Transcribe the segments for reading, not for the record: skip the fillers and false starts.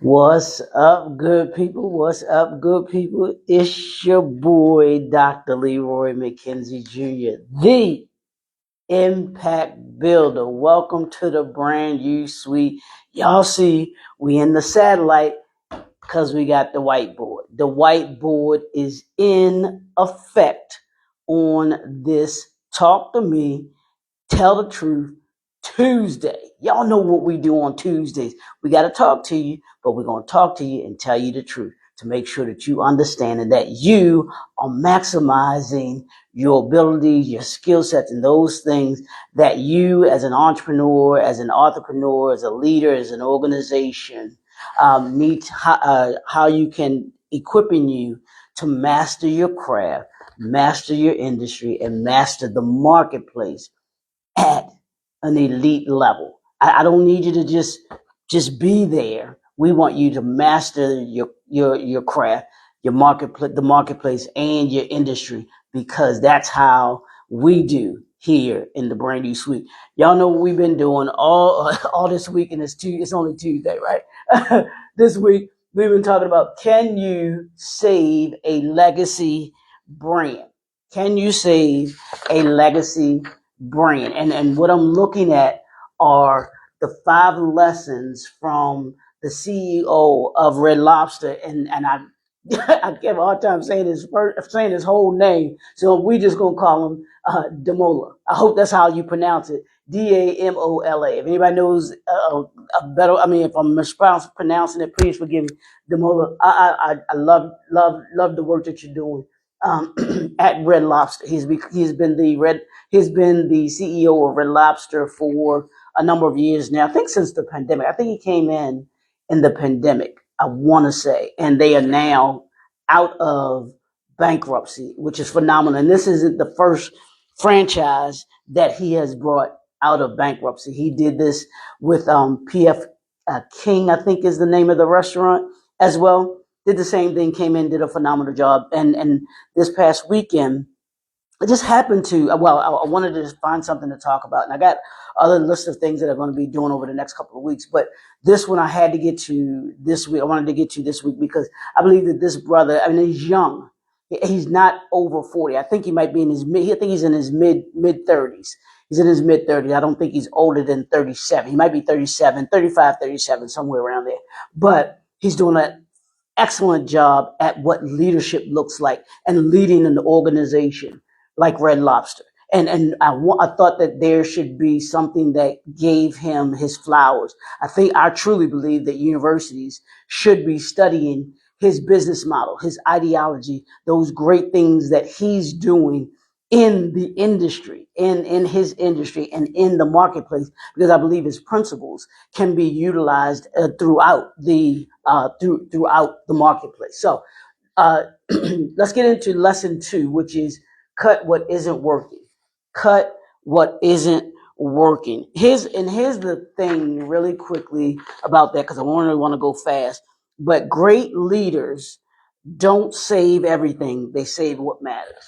What's up, good people? What's up, good people? It's your boy, Dr. Leroy McKenzie Jr., the Impact Builder. Welcome to the brand new suite. Y'all see, we in the satellite because we got the whiteboard. The whiteboard is in effect on this Talk to Me, Tell the Truth Tuesday. Y'all know what we do on Tuesdays. We got to talk to you, but we're going to talk to you and tell you the truth to make sure that you understand and that you are maximizing your abilities, your skill sets, and those things that you as an entrepreneur, as an entrepreneur, as a leader, as an organization, need how you can equipping you to master your craft, master your industry, and master the marketplace at an elite level. I don't need you to just be there. We want you to master your craft, your marketplace, the marketplace, and your industry, because that's how we do here in the brand new suite. Y'all know what we've been doing all this week, and it's only Tuesday, right? This week we've been talking about, can you save a legacy brand? Can you save a legacy brand? And what I'm looking at are the 5 lessons from the CEO of Red Lobster, and I I give a hard time saying his whole name, so we just gonna call him DAMOLA. I hope that's how you pronounce it, DAMOLA. If anybody knows a better, I mean, if I'm mispronouncing it, please forgive me, DAMOLA. I love the work that you're doing at Red Lobster. He's been the CEO of Red Lobster for a number of years now. I think since the pandemic. I think he came in the pandemic, I want to say, and they are now out of bankruptcy, which is phenomenal. And this isn't the first franchise that he has brought out of bankruptcy. He did this with PF King, I think is the name of the restaurant as well. Did the same thing, came in, did a phenomenal job. And this past weekend, I just happened to, well, I wanted to just find something to talk about. And I got other list of things that I'm going to be doing over the next couple of weeks. But this one I had to get to this week. I wanted to get to this week because I believe that this brother, I mean, he's young. He's not over 40. I think he might be in his I think he's in his mid 30s. He's in his mid 30s. I don't think he's older than 37. He might be 37, 35, 37, somewhere around there. But he's doing an excellent job at what leadership looks like and leading an organization like Red Lobster. And I thought that there should be something that gave him his flowers. I truly believe that universities should be studying his business model, his ideology, those great things that he's doing in the industry, in his industry and in the marketplace, because I believe his principles can be utilized throughout the marketplace. So let's get into lesson 2, which is cut what isn't working. Cut what isn't working. Here's the thing really quickly about that, because I really want to go fast. But great leaders don't save everything. They save what matters.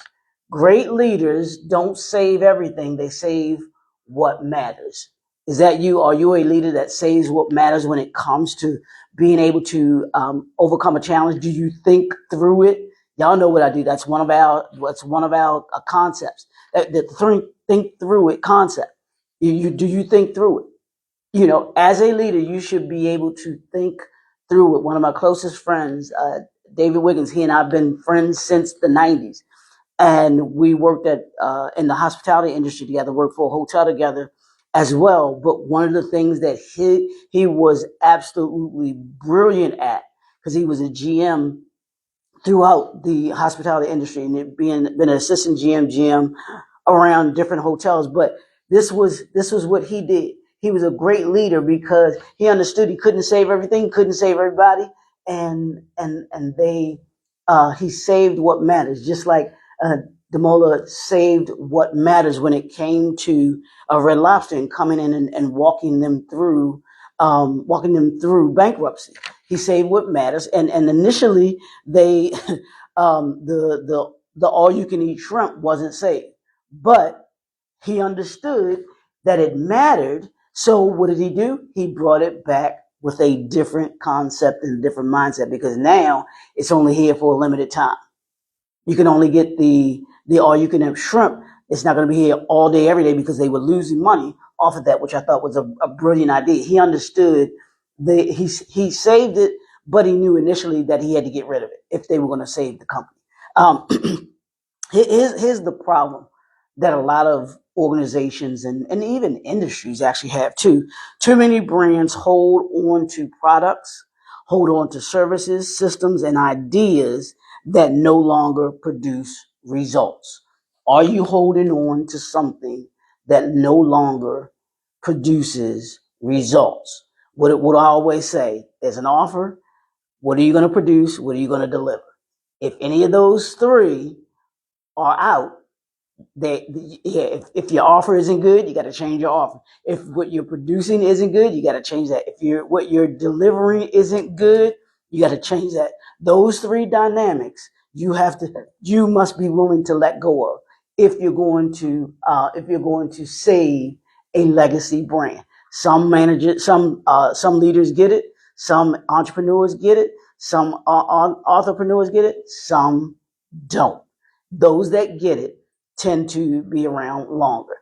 Great leaders don't save everything. They save what matters. Is that you? Are you a leader that saves what matters when it comes to being able to overcome a challenge? Do you think through it? Y'all know what I do. That's one of our concepts. The think through it concept. Do you think through it? You know, as a leader, you should be able to think through it. One of my closest friends, David Wiggins, he and I have been friends since the 90s. And we worked in the hospitality industry together, worked for a hotel together as well. But one of the things that he was absolutely brilliant at, because he was a GM throughout the hospitality industry and been an assistant GM around different hotels. But this was what he did. He was a great leader because he understood he couldn't save everything, couldn't save everybody, and he saved what matters. Just like DAMOLA saved what matters when it came to Red Lobster and coming in and walking them through bankruptcy. He saved what matters, and initially they the all you can eat shrimp wasn't saved, but he understood that it mattered. So what did he do? He brought it back with a different concept and a different mindset, because now it's only here for a limited time. You can only get the all you can have shrimp. It's not going to be here all day, every day, because they were losing money off of that, which I thought was a brilliant idea. He understood he saved it, but he knew initially that he had to get rid of it if they were going to save the company. Here's the problem that a lot of organizations and even industries actually have too. Too many brands hold on to products, hold on to services, systems, and ideas that no longer produce results. Are you holding on to something that no longer produces results? What I always say, there's an offer. What are you going to produce? What are you going to deliver? If any of those three are out, if your offer isn't good, you got to change your offer. If what you're producing isn't good, you got to change that. If what you're delivering isn't good, you got to change that. Those three dynamics you must be willing to let go of if you're going to save a legacy brand. Some managers, some leaders get it. Some entrepreneurs get it. Some entrepreneurs get it. Some don't. Those that get it tend to be around longer.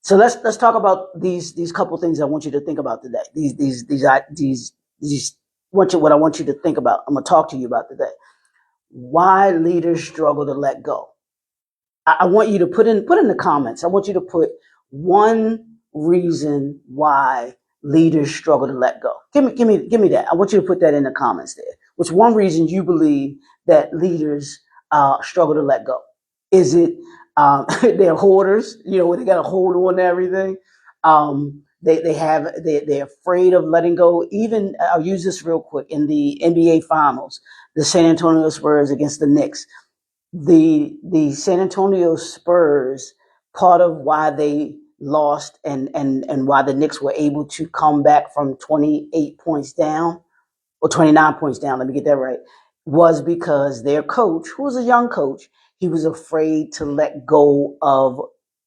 So let's talk about these couple things I want you to think about today. What I want you to think about. I'm gonna talk to you about today. Why leaders struggle to let go. I want you to put in the comments. I want you to put one reason why leaders struggle to let go. Give me that. I want you to put that in the comments there. What's one reason you believe that leaders struggle to let go? Is it they're hoarders? Where they got to hold on to everything. They're afraid of letting go. Even I'll use this real quick. In the NBA Finals, the San Antonio Spurs against the Knicks. The San Antonio Spurs, part of why they lost and why the Knicks were able to come back from 28 points down or 29 points down, let me get that right, was because their coach, who was a young coach, he was afraid to let go of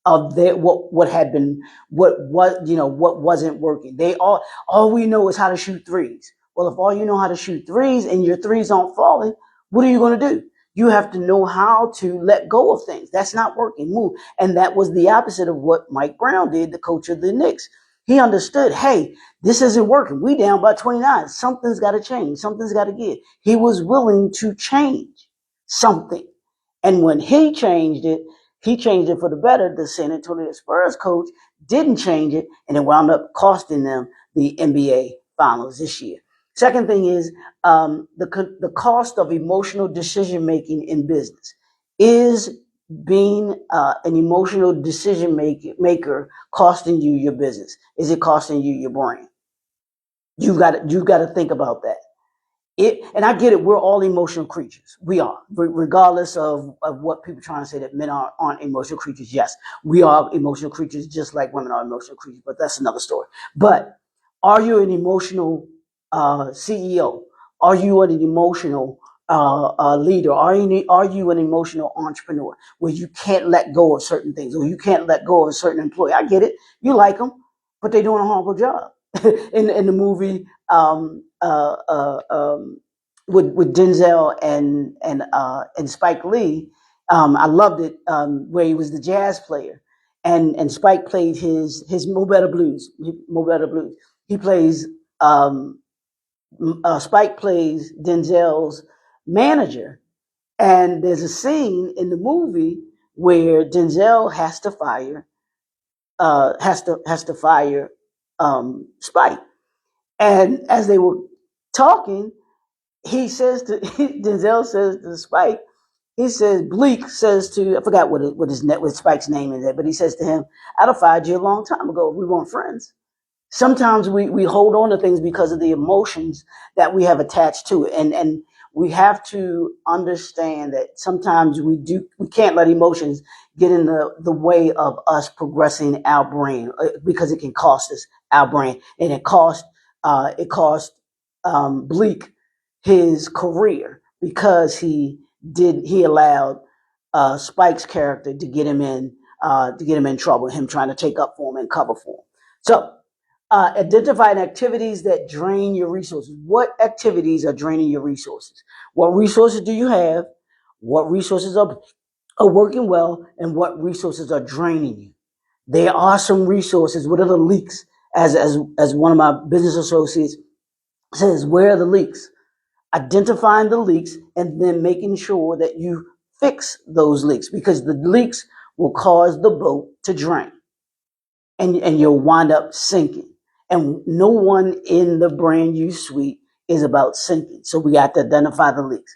what wasn't working. All we know is how to shoot threes. Well, if all you know how to shoot threes and your threes aren't falling, what are you going to do? You have to know how to let go of things. That's not working. Move. And that was the opposite of what Mike Brown did, the coach of the Knicks. He understood, hey, this isn't working. We down by 29. Something's got to change. Something's got to give. He was willing to change something. And when he changed it for the better. The San Antonio Spurs coach didn't change it, and it wound up costing them the NBA Finals this year. Second thing is the cost of emotional decision making in business. Is being an emotional decision maker costing you your business? Is it costing you your brain? You've got to think about that. And I get it. We're all emotional creatures. We are, regardless of what people are trying to say that men aren't emotional creatures. Yes, we are emotional creatures, just like women are emotional creatures. But that's another story. But are you an emotional CEO? Are you an emotional leader? Are you an emotional entrepreneur where you can't let go of certain things, or you can't let go of a certain employee? I get it. You like them, but they're doing a horrible job. in the movie with Denzel and Spike Lee, I loved it where he was the jazz player, and Spike played his Mo Better Blues. He plays Spike plays Denzel's manager, and there's a scene in the movie where Denzel has to fire Spike. And as they were talking, he says to Denzel says to Spike, he says Bleak says to, I forgot what Spike's name is, but he says to him, I'd have fired you a long time ago if we weren't friends. Sometimes we hold on to things because of the emotions that we have attached to it, and we have to understand that sometimes we can't let emotions get in the way of us progressing our brain, because it can cost us our brain, and it cost Bleak his career because he allowed Spike's character to get him in trouble, him trying to take up for him and cover for him. So Identifying activities that drain your resources. What activities are draining your resources? What resources do you have? What resources are working well, and what resources are draining you? There are some resources. What are the leaks? As one of my business associates says, where are the leaks? Identifying the leaks and then making sure that you fix those leaks, because the leaks will cause the boat to drain, and you'll wind up sinking. And no one in the brand new suite is about sinking. So we have to identify the leaks.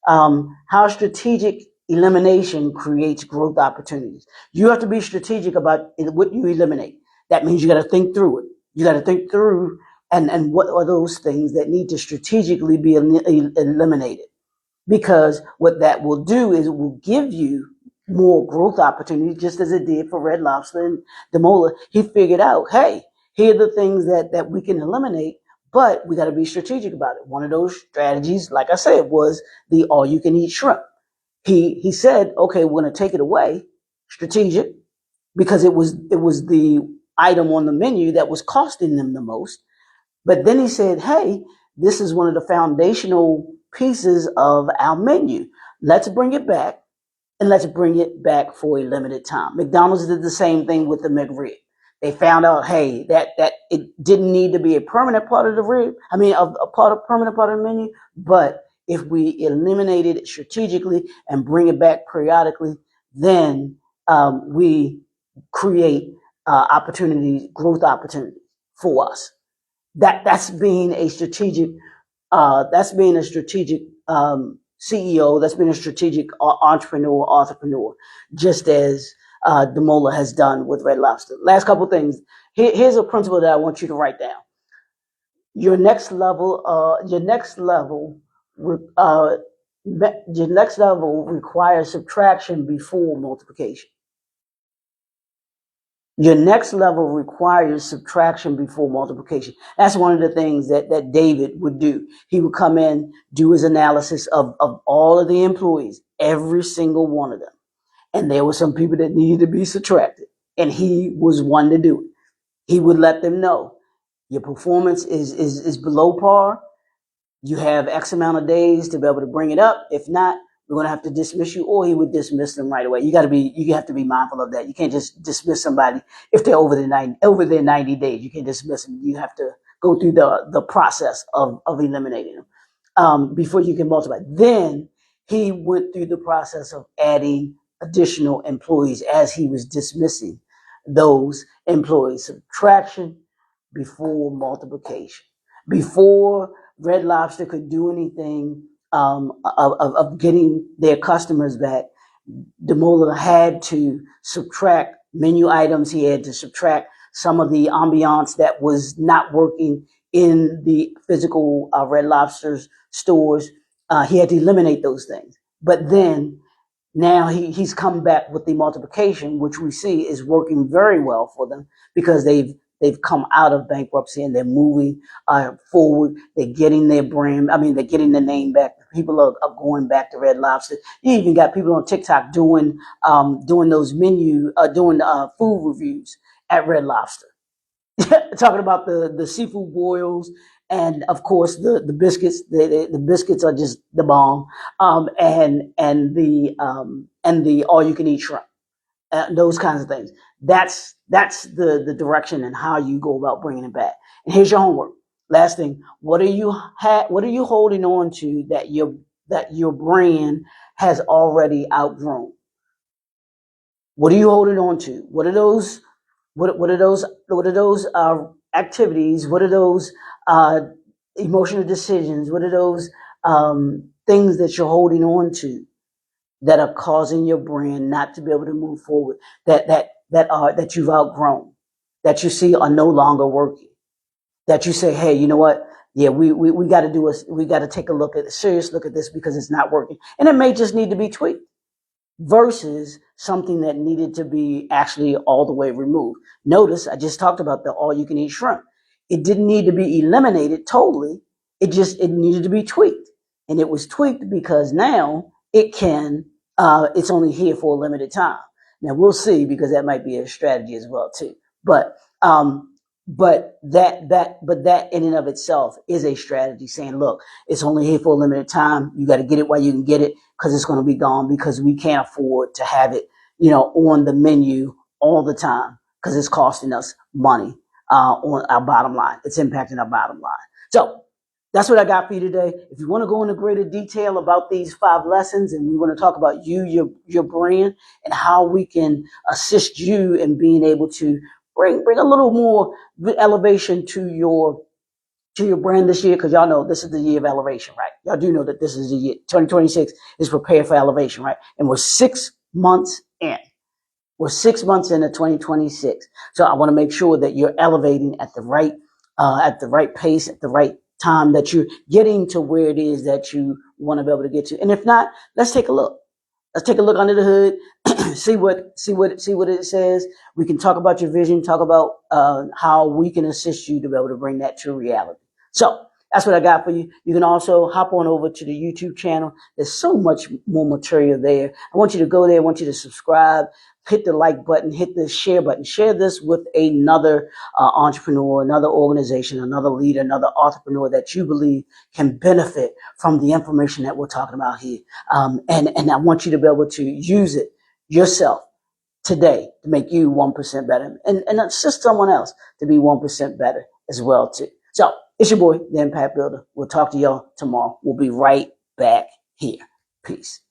How strategic elimination creates growth opportunities. You have to be strategic about what you eliminate. That means you got to think through it. You got to think through and what are those things that need to strategically be eliminated. Because what that will do is it will give you more growth opportunities, just as it did for Red Lobster and DAMOLA. He figured out, hey, here are the things that we can eliminate, but we got to be strategic about it. One of those strategies, like I said, was the all-you-can-eat shrimp. He said, okay, we're going to take it away, strategic, because it was the item on the menu that was costing them the most. But then he said, hey, this is one of the foundational pieces of our menu. Let's bring it back, and let's bring it back for a limited time. McDonald's did the same thing with the McRib. They found out, hey, that it didn't need to be a permanent part of the rib. I mean, permanent part of the menu. But if we eliminated it strategically and bring it back periodically, then we create growth opportunities for us. That's being a strategic CEO. That's being a strategic entrepreneur, just as DAMOLA has done with Red Lobster. Last couple things. Here's a principle that I want you to write down. Your next level requires subtraction before multiplication. Your next level requires subtraction before multiplication. That's one of the things that David would do. He would come in, do his analysis of all of the employees, every single one of them. And there were some people that needed to be subtracted. And he was one to do it. He would let them know, your performance is below par. You have X amount of days to be able to bring it up. If not, we're going to have to dismiss you, or he would dismiss them right away. You have to be mindful of that. You can't just dismiss somebody if they're over their 90 days. You can't dismiss them. You have to go through the process of eliminating them before you can multiply. Then he went through the process of adding additional employees as he was dismissing those employees. Subtraction before multiplication. Before Red Lobster could do anything of getting their customers back, DAMOLA had to subtract menu items. He had to subtract some of the ambiance that was not working in the physical Red Lobster's stores. He had to eliminate those things. But then now he's come back with the multiplication, which we see is working very well for them, because they've come out of bankruptcy and they're moving forward. They're getting their brand. I mean, they're getting the name back. People are going back to Red Lobster. You even got people on TikTok doing those doing food reviews at Red Lobster, talking about the seafood boils, and of course the biscuits. The biscuits are just the bomb, and the all you can eat shrimp. Those kinds of things. That's the direction and how you go about bringing it back. And here's your homework. Last thing, what are you holding on to that your brand has already outgrown? What are you holding on to? What are those? What are those activities? What are those emotional decisions? What are those things that you're holding on to that are causing your brand not to be able to move forward, that you've outgrown, that you see are no longer working, that you say, hey, you know what? Yeah, we got to take a serious look at this, because it's not working, and it may just need to be tweaked, versus something that needed to be actually all the way removed. Notice I just talked about the all you can eat shrimp. It didn't need to be eliminated totally. It needed to be tweaked, and it was tweaked because now it's only here for a limited time. Now we'll see, because that might be a strategy as well too. But but that in and of itself is a strategy saying, look, it's only here for a limited time. You got to get it while you can get it because it's going to be gone because we can't afford to have it, on the menu all the time because it's costing us money on our bottom line. It's impacting our bottom line. So that's what I got for you today. If you want to go into greater detail about these 5 lessons and we want to talk about your brand and how we can assist you in being able to bring a little more elevation to your brand this year, because y'all know this is the year of elevation, right? Y'all do know that this is the year 2026 is prepared for elevation, right? And we're 6 months in. We're 6 months into 2026. So I want to make sure that you're elevating at the right pace, at the right time, that you're getting to where it is that you want to be able to get to. And if not, let's take a look. Let's take a look under the hood, see what it says. We can talk about your vision, talk about how we can assist you to be able to bring that to reality. So that's what I got for you. You can also hop on over to the YouTube channel. There's so much more material there. I want you to go there. I want you to subscribe, hit the like button, hit the share button. Share this with another entrepreneur, another organization, another leader, another entrepreneur that you believe can benefit from the information that we're talking about here. And I want you to be able to use it yourself today to make you 1% better and assist someone else to be 1% better as well too. So it's your boy, the Impact Builder. We'll talk to y'all tomorrow. We'll be right back here. Peace.